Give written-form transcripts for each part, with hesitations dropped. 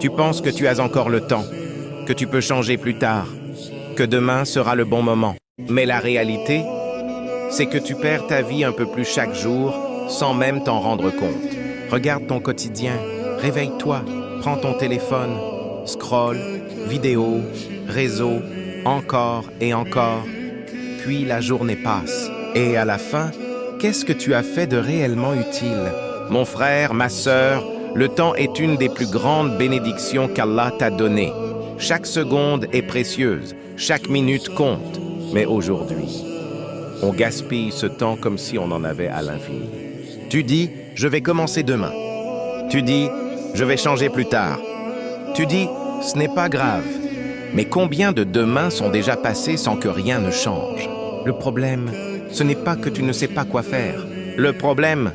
Tu penses que tu as encore le temps, que tu peux changer plus tard, que demain sera le bon moment. Mais la réalité, c'est que tu perds ta vie un peu plus chaque jour sans même t'en rendre compte. Regarde ton quotidien, réveille-toi, prends ton téléphone, scroll, vidéo, réseau, encore et encore. Puis la journée passe. Et à la fin, qu'est-ce que tu as fait de réellement utile? Mon frère, ma sœur, le temps est une des plus grandes bénédictions qu'Allah t'a données. Chaque seconde est précieuse, chaque minute compte. Mais aujourd'hui, on gaspille ce temps comme si on en avait à l'infini. Tu dis, je vais commencer demain. Tu dis, je vais changer plus tard. Tu dis, ce n'est pas grave. Mais combien de demain sont déjà passés sans que rien ne change? Le problème, ce n'est pas que tu ne sais pas quoi faire. Le problème,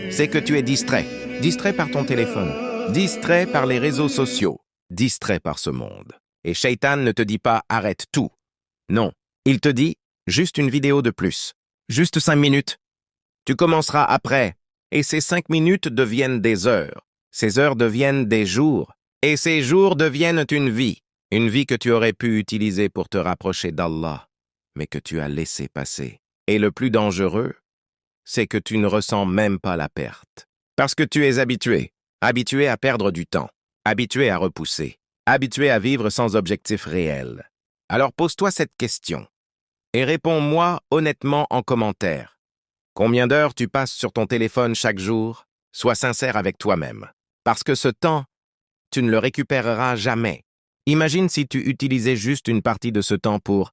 c'est que tu es distrait. Distrait par ton téléphone. Distrait par les réseaux sociaux. Distrait par ce monde. Et Shaitan ne te dit pas « arrête tout ». Non, il te dit « juste une vidéo de plus. Juste 5 minutes. Tu commenceras après. Et ces 5 minutes deviennent des heures. Ces heures deviennent des jours. Et ces jours deviennent une vie. Une vie que tu aurais pu utiliser pour te rapprocher d'Allah, mais que tu as laissé passer. Et le plus dangereux, c'est que tu ne ressens même pas la perte. Parce que tu es habitué à perdre du temps, habitué à repousser, habitué à vivre sans objectif réel. Alors pose-toi cette question et réponds-moi honnêtement en commentaire. Combien d'heures tu passes sur ton téléphone chaque jour? Sois sincère avec toi-même. Parce que ce temps, tu ne le récupéreras jamais. Imagine si tu utilisais juste une partie de ce temps pour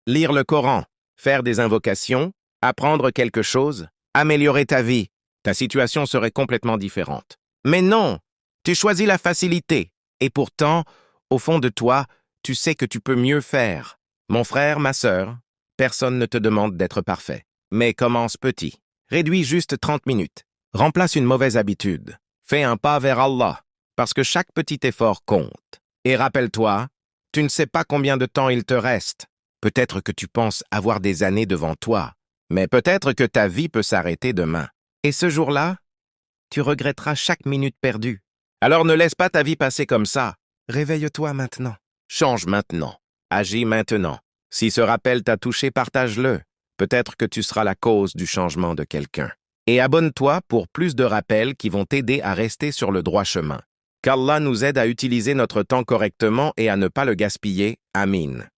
lire le Coran, faire des invocations, apprendre quelque chose, améliorer ta vie. Ta situation serait complètement différente. Mais non, tu choisis la facilité. Et pourtant, au fond de toi, tu sais que tu peux mieux faire. Mon frère, ma sœur, personne ne te demande d'être parfait. Mais commence petit. Réduis juste 30 minutes. Remplace une mauvaise habitude. Fais un pas vers Allah, parce que chaque petit effort compte. Et rappelle-toi, tu ne sais pas combien de temps il te reste. Peut-être que tu penses avoir des années devant toi, mais peut-être que ta vie peut s'arrêter demain. Et ce jour-là, tu regretteras chaque minute perdue. Alors ne laisse pas ta vie passer comme ça. Réveille-toi maintenant. Change maintenant. Agis maintenant. Si ce rappel t'a touché, partage-le. Peut-être que tu seras la cause du changement de quelqu'un. Et abonne-toi pour plus de rappels qui vont t'aider à rester sur le droit chemin. Qu'Allah nous aide à utiliser notre temps correctement et à ne pas le gaspiller. Amin.